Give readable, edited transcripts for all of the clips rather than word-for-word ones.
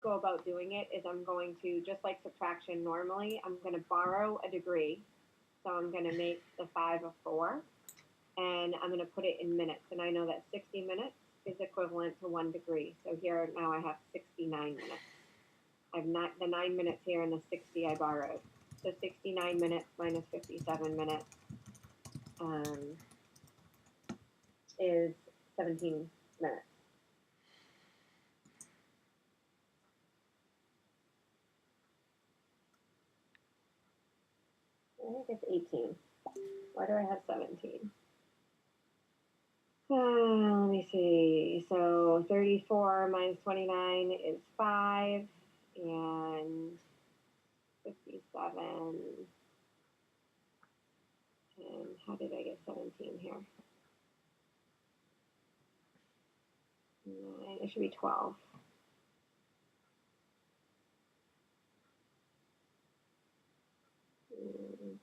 go about doing it is I'm going to, just like subtraction normally, I'm going to borrow a degree. So I'm going to make the 5 a 4, and I'm going to put it in minutes. And I know that 60 minutes is equivalent to 1 degree. So here now I have 69 minutes. I have the 9 minutes here and the 60 I borrowed. So 69 minutes minus 57 minutes is 17 minutes. I think it's 18. Why do I have 17? Let me see. So 34 minus 29 is 5, and 57. And how did I get 17 here? 9, it should be 12.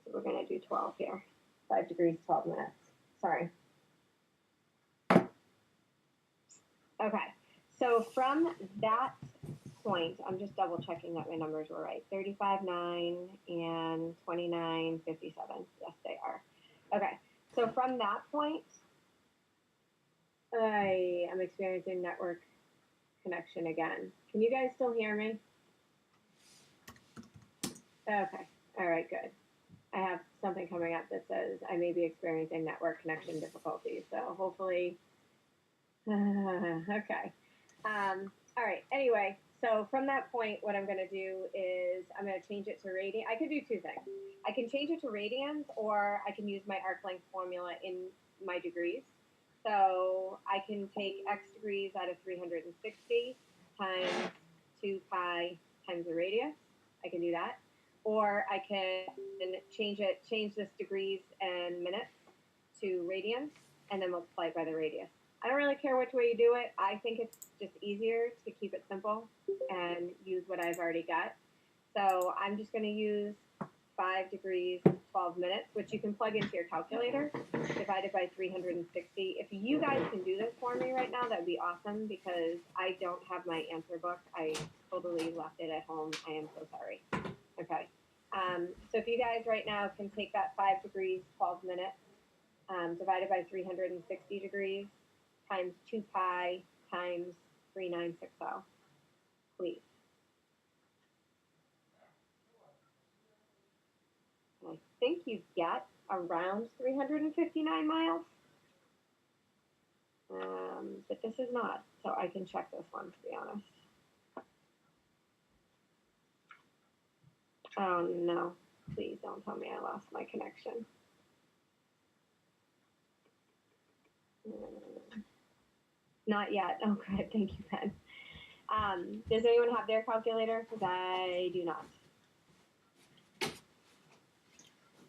So we're going to do 12 here. 5 degrees, 12 minutes. Sorry. Okay, so from that point, I'm just double checking that my numbers were right. 35, 9, and 29, 57. Yes, they are. Okay, so from that point, I am experiencing network connection again. Can you guys still hear me? Okay, all right, good. I have something coming up that says I may be experiencing network connection difficulties, so hopefully, okay. All right, anyway, so from that point, what I'm gonna do is I'm gonna change it to radian. I could do two things. I can change it to radians, or I can use my arc length formula in my degrees. So I can take x degrees out of 360 times 2 pi times the radius. I can do that. Or I can change this degrees and minutes to radians, and then multiply it by the radius. I don't really care which way you do it. I think it's just easier to keep it simple and use what I've already got. So I'm just going to use 5 degrees, 12 minutes, which you can plug into your calculator, divided by 360. If you guys can do this for me right now, that would be awesome, because I don't have my answer book. I totally left it at home. I am so sorry. Okay. So if you guys right now can take that 5 degrees, 12 minutes, divided by 360 degrees, times 2 pi times 3960, please. I think you get around 359 miles. But this is not, so I can check this one, to be honest. Oh no, please don't tell me I lost my connection. Not yet. Oh, good. Thank you, Ben. Does anyone have their calculator? Because I do not.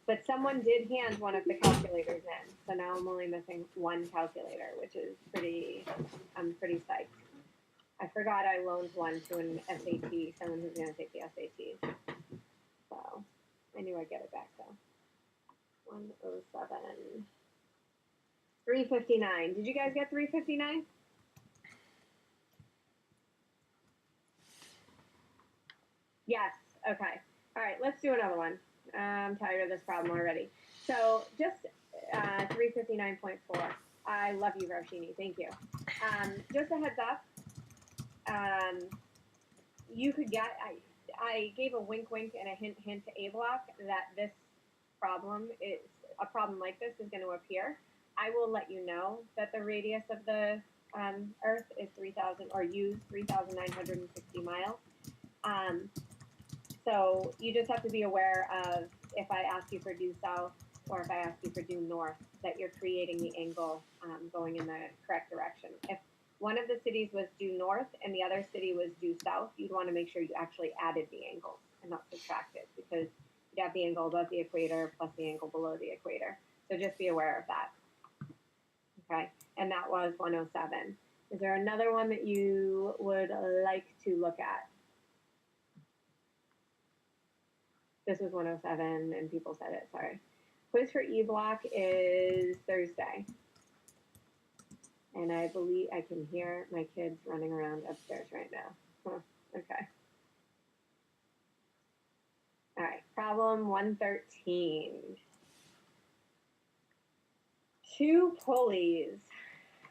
But someone did hand one of the calculators in, so now I'm only missing one calculator, which is I'm pretty psyched. I forgot I loaned one to an SAT, someone who's going to take the SATs. So I knew I'd get it back though. 107. 359. Did you guys get 359? Yes. Okay. All right. Let's do another one. I'm tired of this problem already. So just 359.4. I love you, Roshini. Thank you. Just a heads up. You could get. I gave a wink, wink, and a hint, hint to A-Block that this problem is a problem like this is going to appear. I will let you know that the radius of the Earth is 3,000, or use 3,960 miles. So you just have to be aware of, if I ask you for due south or if I ask you for due north, that you're creating the angle going in the correct direction. If one of the cities was due north and the other city was due south, you'd want to make sure you actually added the angles and not subtracted, because you'd have the angle above the equator plus the angle below the equator. So just be aware of that. Okay, and that was 107. Is there another one that you would like to look at? This was 107 and people said it, sorry. Quiz for E-Block is Thursday. And I believe I can hear my kids running around upstairs right now. Huh, okay. problem 113. Two pulleys.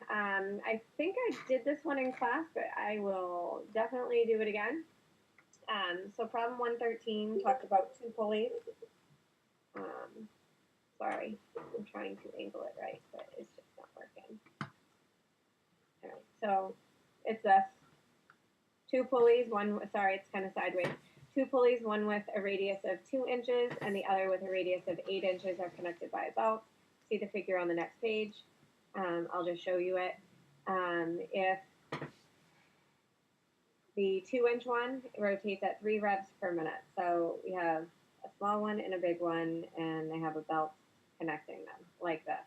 I think I did this one in class, but I will definitely do it again. So problem 113 talked about two pulleys. Sorry, I'm trying to angle it right, but it's just not working. All right, so it's this. Two pulleys, sorry, it's kind of sideways. Two pulleys, one with a radius of 2 inches and the other with a radius of 8 inches are connected by a belt. See the figure on the next page. I'll just show you it. If the 2-inch one rotates at 3 revs per minute. So we have a small one and a big one, and they have a belt connecting them like this.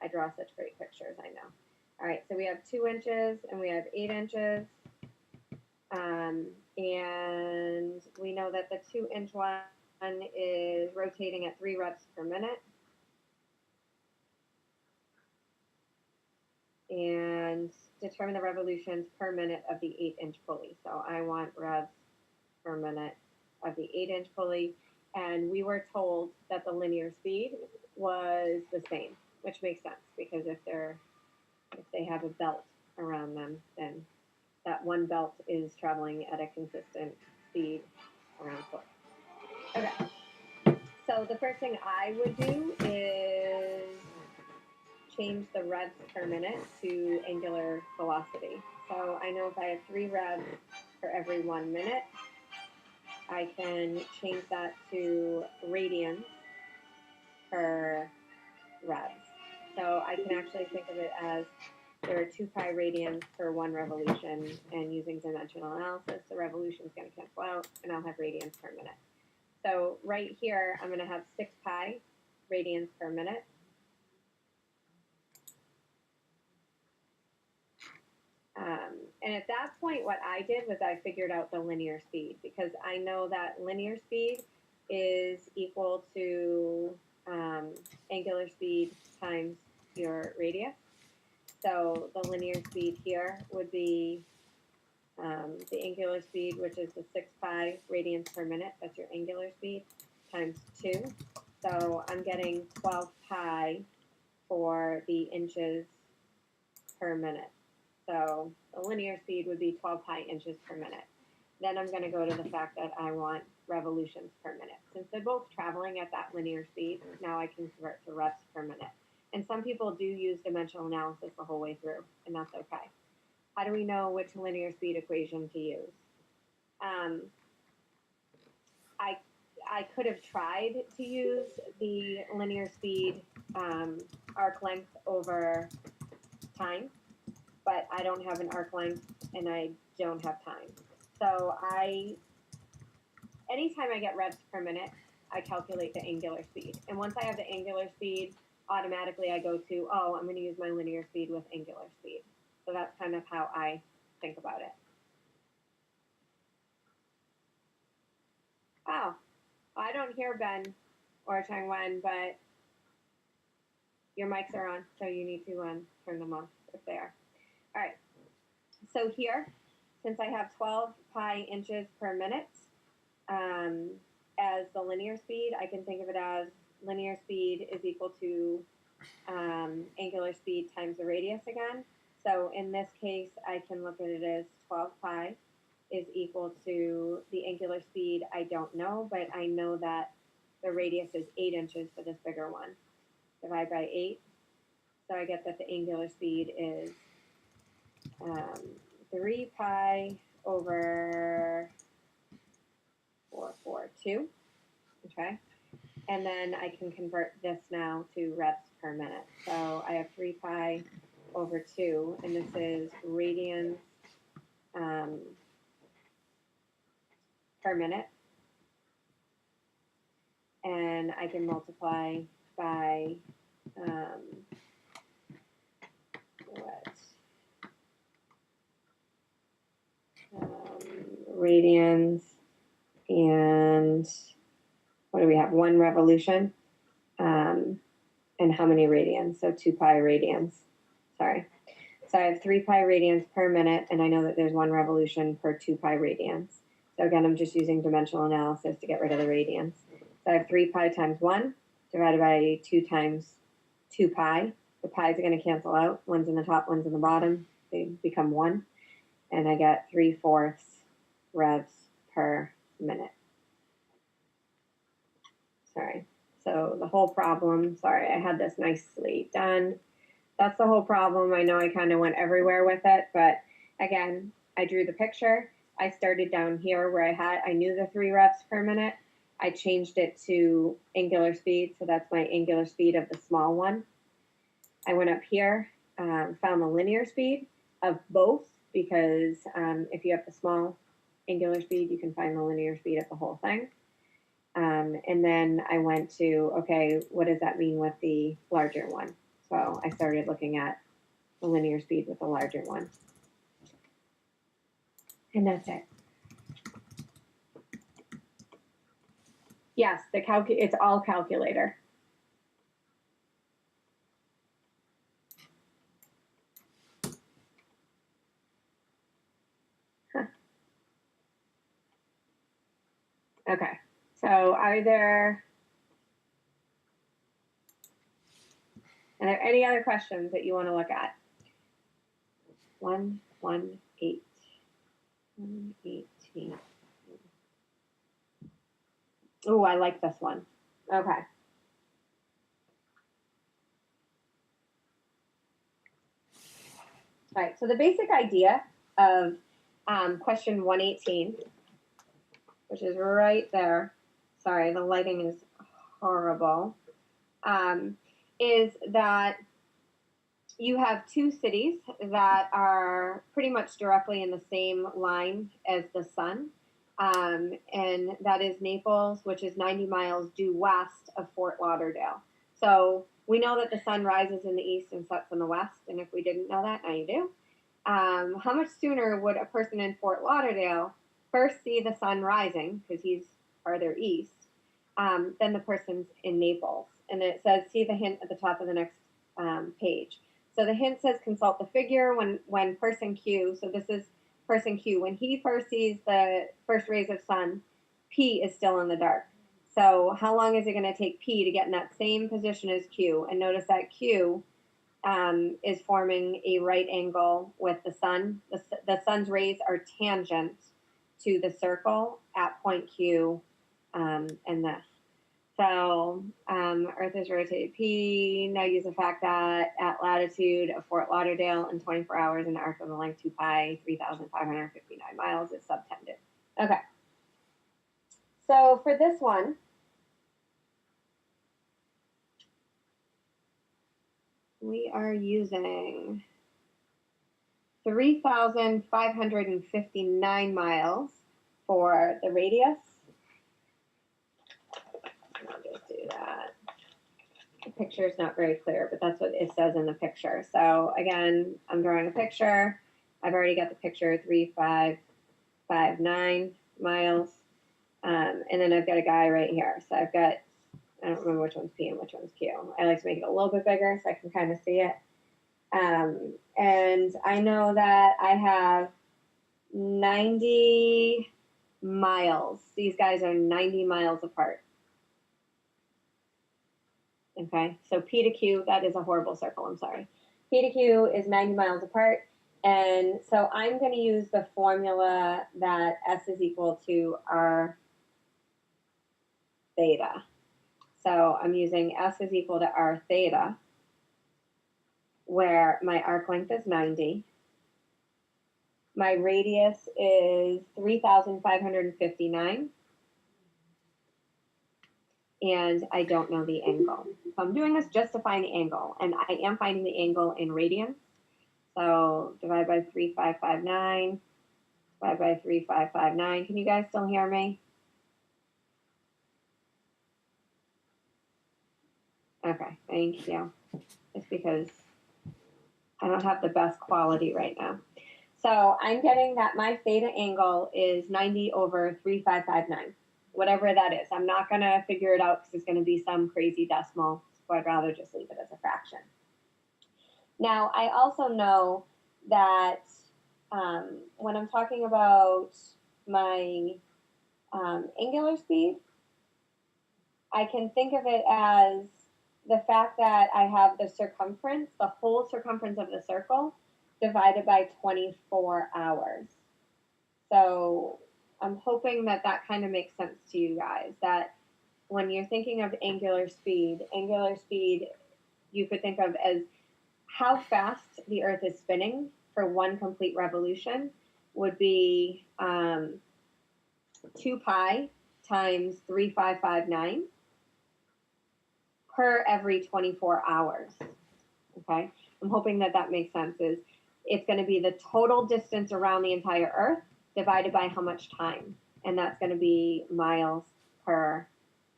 I draw such great pictures, I know. All right, so we have 2 inches and we have 8 inches. And we know that the 2-inch one is rotating at 3 revs per minute. And determine the revolutions per minute of the 8-inch pulley. So I want revs per minute of the 8-inch pulley. And we were told that the linear speed was the same, which makes sense because if they have a belt around them, then that one belt is traveling at a consistent speed around 4. Okay. So the first thing I would do is change the revs per minute to angular velocity. So I know if I have 3 revs for every 1 minute, I can change that to radians per revs. So I can actually think of it as there are 2 pi radians per 1 revolution, and using dimensional analysis, the revolution is going to cancel out, and I'll have radians per minute. So right here, I'm going to have 6 pi radians per minute. And at that point, what I did was I figured out the linear speed, because I know that linear speed is equal to angular speed times your radius. So the linear speed here would be the angular speed, which is the 6 pi radians per minute. That's your angular speed, times 2. So I'm getting 12 pi for the inches per minute. So the linear speed would be 12 pi inches per minute. Then I'm going to go to the fact that I want revolutions per minute. Since they're both traveling at that linear speed, now I can convert to revs per minute. And some people do use dimensional analysis the whole way through, and that's okay. How do we know which linear speed equation to use? I could have tried to use the linear speed arc length over time, but I don't have an arc length and I don't have time. So anytime I get revs per minute, I calculate the angular speed. And once I have the angular speed, automatically I go to, I'm going to use my linear speed with angular speed. So that's kind of how I think about it. Oh, I don't hear Ben or Changwen, but your mics are on, so you need to turn them off if they are. All right. So here, since I have 12 pi inches per minute as the linear speed, I can think of it as linear speed is equal to angular speed times the radius again. So in this case, I can look at it as 12 pi is equal to the angular speed. I don't know, but I know that the radius is 8 inches for this bigger one. Divide by 8. So I get that the angular speed is 3 pi over 442. Okay. And then I can convert this now to revs per minute. So I have 3 pi over 2, and this is radians per minute. And I can multiply by radians, and what do we have? 1 revolution. And how many radians? So 2 pi radians. Sorry. So I have 3 pi radians per minute, and I know that there's 1 revolution per 2 pi radians. So again, I'm just using dimensional analysis to get rid of the radians. So I have 3 pi times 1 divided by 2 times 2 pi. The pi's are going to cancel out. One's in the top, one's in the bottom. They become 1. And I get 3/4 revs per minute. Sorry. So the whole problem, sorry, I had this nicely done. That's the whole problem. I know I kind of went everywhere with it, but again, I drew the picture. I started down here where I knew the 3 revs per minute. I changed it to angular speed, so that's my angular speed of the small one. I went up here, found the linear speed of both, because if you have the small angular speed, you can find the linear speed of the whole thing. And then I went to, okay, what does that mean with the larger one? So I started looking at the linear speed with the larger one. And that's it. Yes, it's all calculator. Huh. Okay, so are there any other questions that you want to look at? 118. 118. Oh, I like this one. Okay. All right, so the basic idea of question 118, which is right there, sorry, the lighting is horrible, is that you have 2 cities that are pretty much directly in the same line as the sun, and that is Naples, which is 90 miles due west of Fort Lauderdale. So we know that the sun rises in the east and sets in the west, and if we didn't know that, now you do. How much sooner would a person in Fort Lauderdale first see the sun rising, because he's farther east, than the person's in Naples? And it says, see the hint at the top of the next page. So the hint says consult the figure when person Q, so this is person Q, when he first sees the first rays of sun, P is still in the dark. So how long is it going to take P to get in that same position as Q? And notice that Q is forming a right angle with the sun. The sun's rays are tangent to the circle at point Q and this. So Earth is rotated P. Now use the fact that at latitude of Fort Lauderdale in 24 hours, an arc of the length 2 pi, 3,559 miles is subtended. Okay. So for this one, we are using 3,559 miles for the radius. I'll just do that. The picture is not very clear, but that's what it says in the picture. So again, I'm drawing a picture. I've already got the picture, 3,559 miles. And then I've got a guy right here. So I've got, I don't remember which one's P and which one's Q. I like to make it a little bit bigger so I can kind of see it. And I know that I have 90 miles. These guys are 90 miles apart. Okay, so P to Q, that is a horrible circle, I'm sorry. P to Q is 90 miles apart. And so I'm going to use the formula that S is equal to R theta. So I'm using S is equal to R theta, where my arc length is 90. My radius is 3,559. And I don't know the angle. So I'm doing this just to find the angle. And I am finding the angle in radians. So divide by 3,559, divide by 3,559. Can you guys still hear me? Okay, thank you. It's because I don't have the best quality right now. So I'm getting that my theta angle is 90 over 3,559. Whatever that is. I'm not going to figure it out because it's going to be some crazy decimal, so I'd rather just leave it as a fraction. Now, I also know that when I'm talking about my angular speed, I can think of it as the fact that I have the circumference, the whole circumference of the circle, divided by 24 hours. So I'm hoping that that kind of makes sense to you guys, that when you're thinking of angular speed you could think of as how fast the Earth is spinning for one complete revolution would be 2 pi times 3,559 per every 24 hours. Okay, I'm hoping that that makes sense. Is it's going to be the total distance around the entire Earth divided by how much time, and that's going to be miles per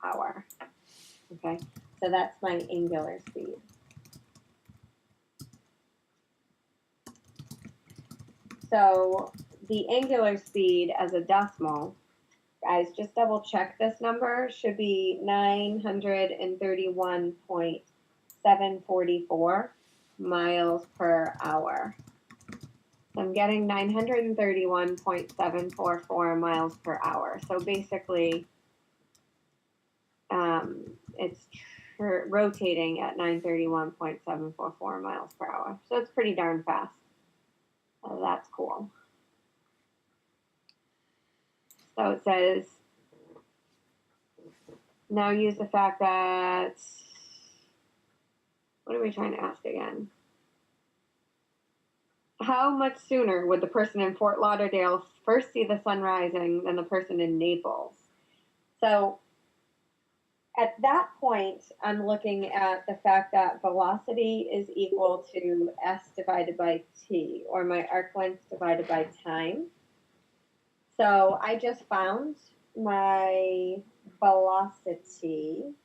hour. Okay, so that's my angular speed. So the angular speed as a decimal, guys, just double check this number, should be 931.744 miles per hour. So I'm getting 931.744 miles per hour. So basically, it's rotating at 931.744 miles per hour. So it's pretty darn fast. So that's cool. So it says, now use the fact that, what are we trying to ask again? How much sooner would the person in Fort Lauderdale first see the sun rising than the person in Naples? So at that point, I'm looking at the fact that velocity is equal to s divided by t, or my arc length divided by time. So I just found my velocity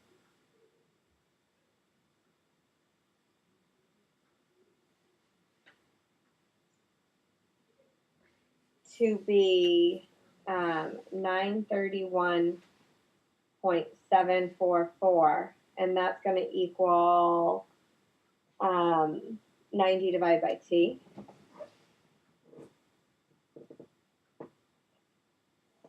to be 931.744, and that's going to equal 90 divided by t.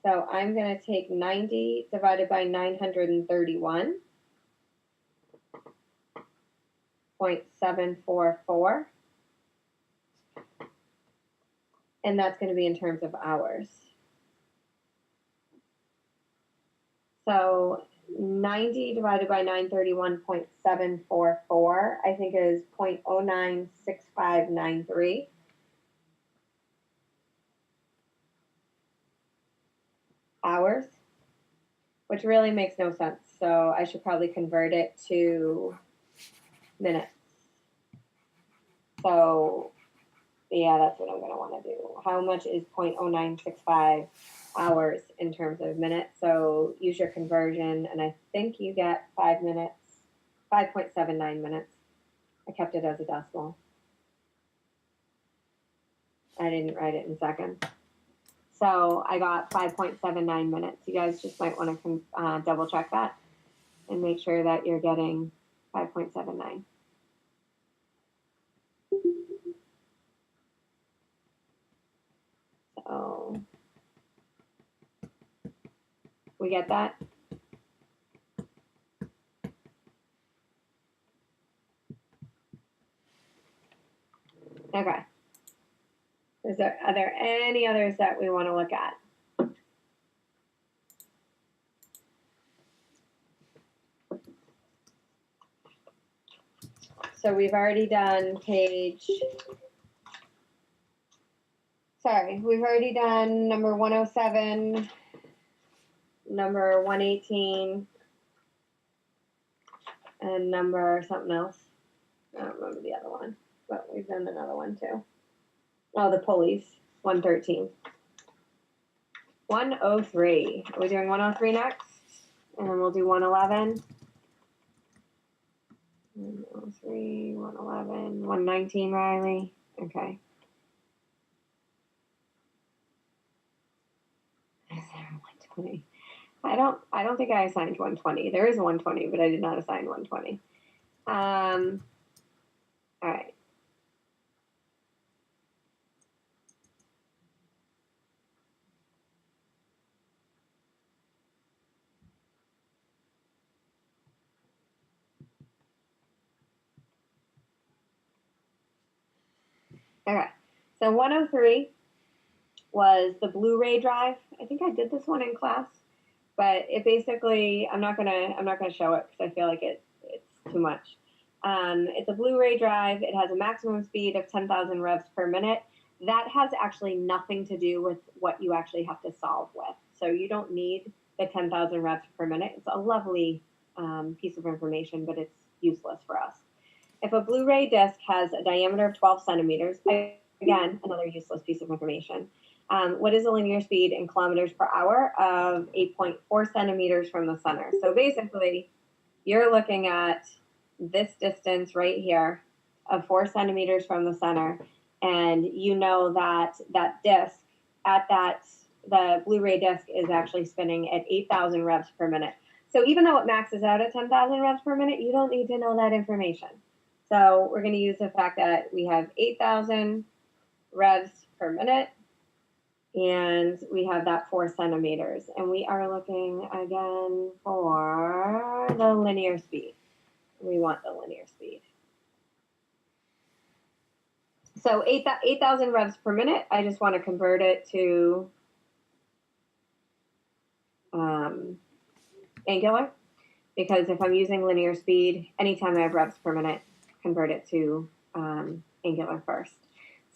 So I'm going to take 90 divided by 931.744, and that's going to be in terms of hours. So 90 divided by 931.744, I think is 0.096593. Hours, which really makes no sense. So I should probably convert it to minutes. So yeah, that's what I'm going to want to do. How much is 0.0965 hours in terms of minutes? So use your conversion, and I think you get 5 minutes, 5.79 minutes. I kept it as a decimal. I didn't write it in seconds. So I got 5.79 minutes. You guys just might want to double check that and make sure that you're getting 5.79. So we get that? Okay. Are there any others that we want to look at? So we've already done we've already done number 107, number 118, and number something else. I don't remember the other one, but we've done another one too. Oh, the pulleys, 113. 103. Are we doing 103 next? And then we'll do 111. 103, 111, 119, Riley. Okay. Is there 120? I don't think I assigned 120. There is 120, but I did not assign 120. All right. Okay, so 103 was the Blu-ray drive. I think I did this one in class, but it basically, I'm not gonna show it because I feel like it's too much. It's a Blu-ray drive. It has a maximum speed of 10,000 revs per minute. That has actually nothing to do with what you actually have to solve with. So you don't need the 10,000 revs per minute. It's a lovely piece of information, but it's useless for us. If a Blu-ray disc has a diameter of 12 centimeters, again, another useless piece of information. What is the linear speed in kilometers per hour of 8.4 centimeters from the center? So basically, you're looking at this distance right here of 4 centimeters from the center, and you know that that disc at that, the Blu-ray disc is actually spinning at 8,000 revs per minute. So even though it maxes out at 10,000 revs per minute, you don't need to know that information. So we're going to use the fact that we have 8,000 revs per minute, and we have that 4 centimeters. And we are looking again for the linear speed. We want the linear speed. So 8,000 revs per minute, I just want to convert it to angular, because if I'm using linear speed, anytime I have revs per minute, convert it to angular first.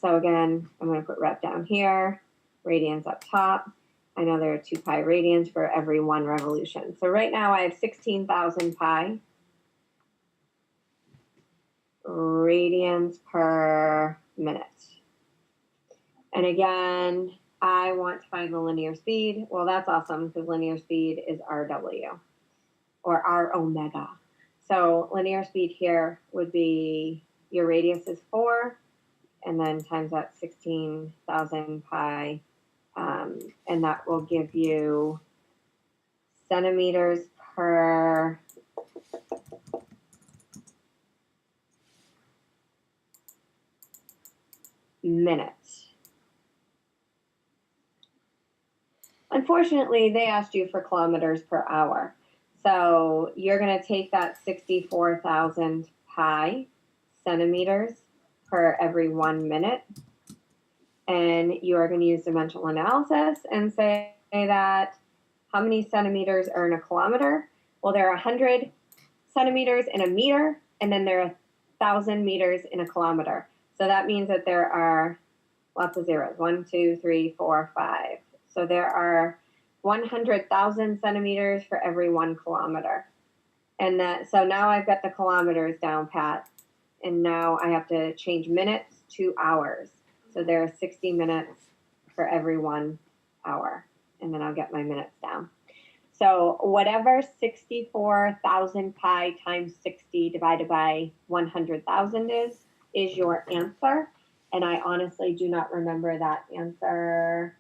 So again, I'm going to put rev down here, radians up top. I know there are 2 pi radians for every 1 revolution. So right now I have 16,000 pi radians per minute. And again, I want to find the linear speed. Well, that's awesome because linear speed is RW or R omega. So linear speed here would be your radius is 4 and then times that 16,000 pi. And that will give you centimeters per minute. Unfortunately, they asked you for kilometers per hour. So you're going to take that 64,000 pi centimeters per every 1 minute, and you are going to use dimensional analysis and say that how many centimeters are in a kilometer? Well, there are 100 centimeters in a meter, and then there are 1,000 meters in a kilometer. So that means that there are lots of zeros. 1, 2, 3, 4, 5. So there are 100,000 centimeters for every 1 kilometer. And that, so now I've got the kilometers down pat. And now I have to change minutes to hours. So there are 60 minutes for every 1 hour. And then I'll get my minutes down. So whatever 64,000 pi times 60 divided by 100,000 is your answer. And I honestly do not remember that answer.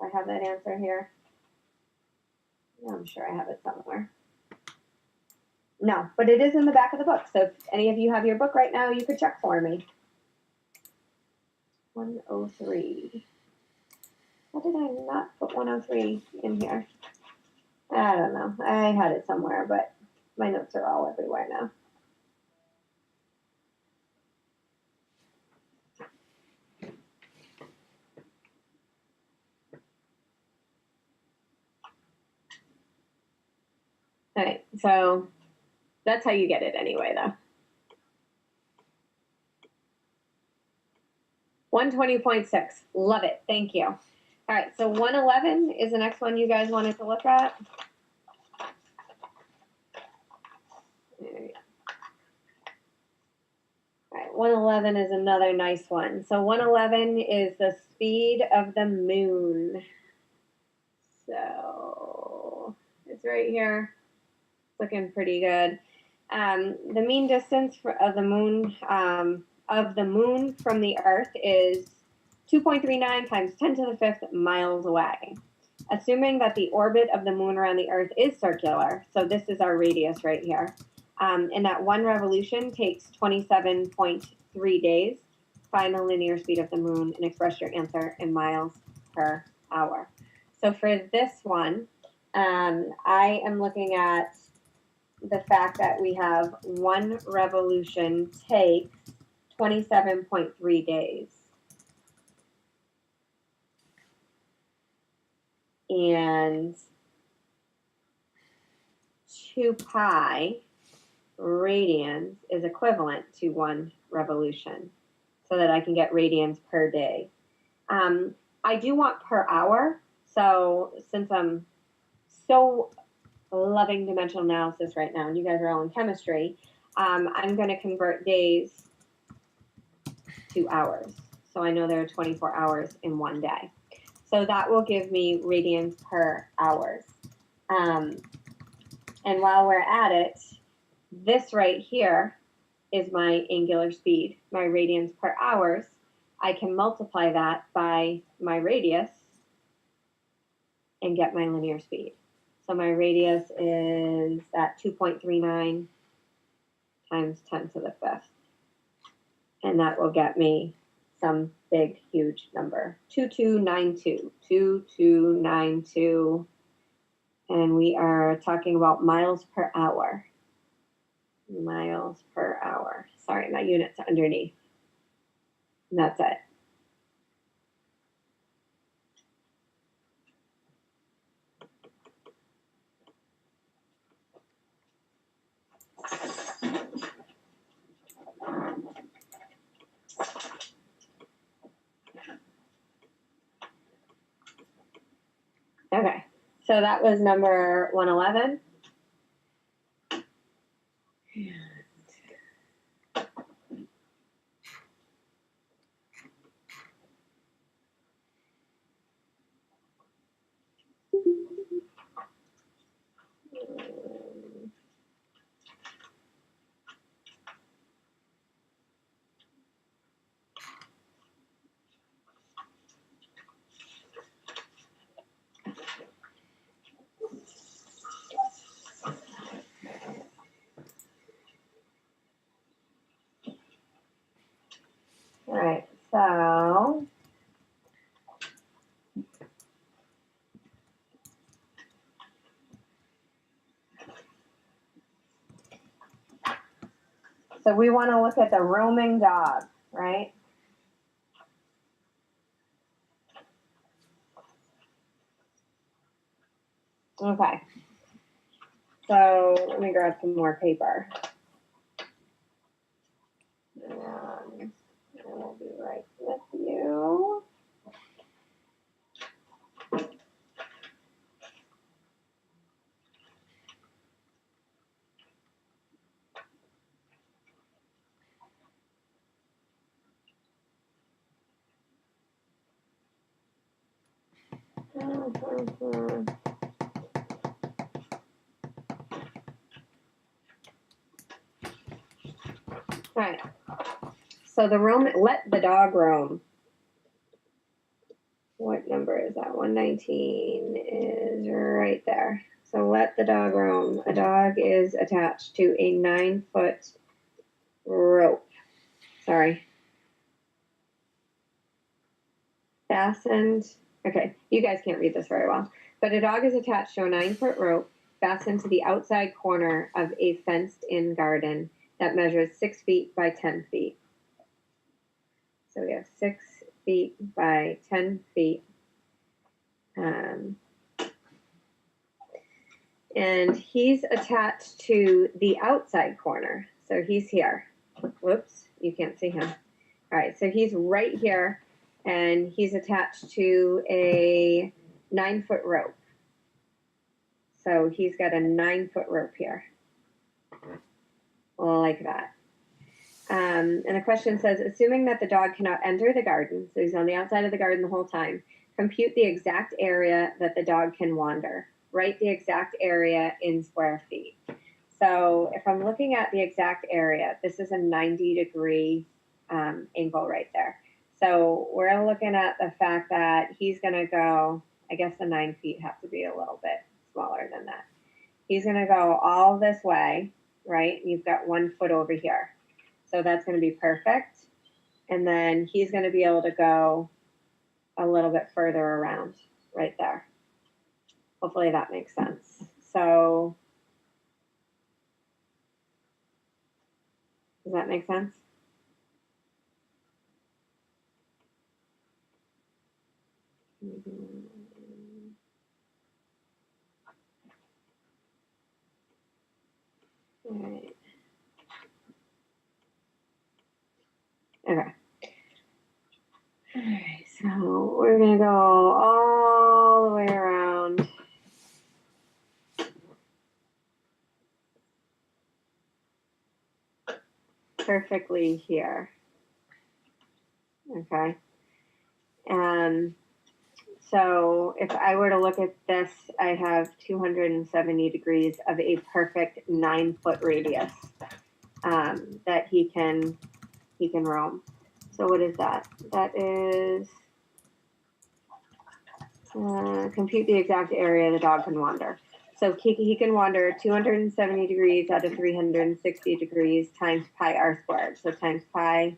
I have that answer here. Yeah, I'm sure I have it somewhere. No, but it is in the back of the book. So if any of you have your book right now, you could check for me. 103. Why did I not put 103 in here? I don't know. I had it somewhere, but my notes are all everywhere now. All right, so that's how you get it anyway, though. 120.6, love it, thank you. All right, so 111 is the next one you guys wanted to look at. All right, 111 is another nice one. So 111 is the speed of the moon. So it's right here, looking pretty good. The mean distance of the moon from the Earth is 2.39 times 10 to the 5th miles away. Assuming that the orbit of the moon around the Earth is circular, so this is our radius right here, and that 1 revolution takes 27.3 days, find the linear speed of the moon and express your answer in miles per hour. So for this one, I am looking at the fact that we have 1 revolution takes 27.3 days. and 2 pi radians is equivalent to 1 revolution, so that I can get radians per day. I do want per hour, so since I'm so loving dimensional analysis right now, and you guys are all in chemistry, I'm going to convert days to hours. So I know there are 24 hours in one day. So that will give me radians per hours. And while we're at it, this right here is my angular speed, my radians per hours. I can multiply that by my radius and get my linear speed. So my radius is at 2.39 times 10 to the 5th. And that will get me some big, huge number. 2292, 2292. And we are talking about miles per hour. Miles per hour. Sorry, my units are underneath. And that's it. Okay, so that was number 111. All right, so we want to look at the roaming dog, right? Okay. So let me grab some more paper. And I will be right with you. All right. So the roam, let the dog roam. What number is that? 119 is right there. So let the dog roam. A dog is attached to a 9-foot rope. Sorry. Fastened. Okay, you guys can't read this very well. But a dog is attached to a 9-foot rope fastened to the outside corner of a fenced-in garden that measures 6 feet by 10 feet. So we have 6 feet by 10 feet. And he's attached to the outside corner. So he's here. Whoops, you can't see him. All right, so he's right here, and he's attached to a 9-foot rope. So he's got a 9-foot rope here. Like that. And the question says, assuming that the dog cannot enter the garden, so he's on the outside of the garden the whole time, compute the exact area that the dog can wander. Write the exact area in square feet. So if I'm looking at the exact area, this is a 90-degree angle right there. So we're looking at the fact that he's going to go, I guess the 9 feet have to be a little bit smaller than that. He's going to go all this way, right? You've got 1 foot over here. So that's going to be perfect. And then he's going to be able to go a little bit further around right there. Hopefully that makes sense. So does that make sense? All right. Okay. All right, so we're going to go all the way around. Perfectly here. Okay. So if I were to look at this, I have 270 degrees of a perfect 9-foot radius that he can roam. So what is that? That is compute the exact area the dog can wander. So he can wander 270 degrees out of 360 degrees times pi r squared. So times pi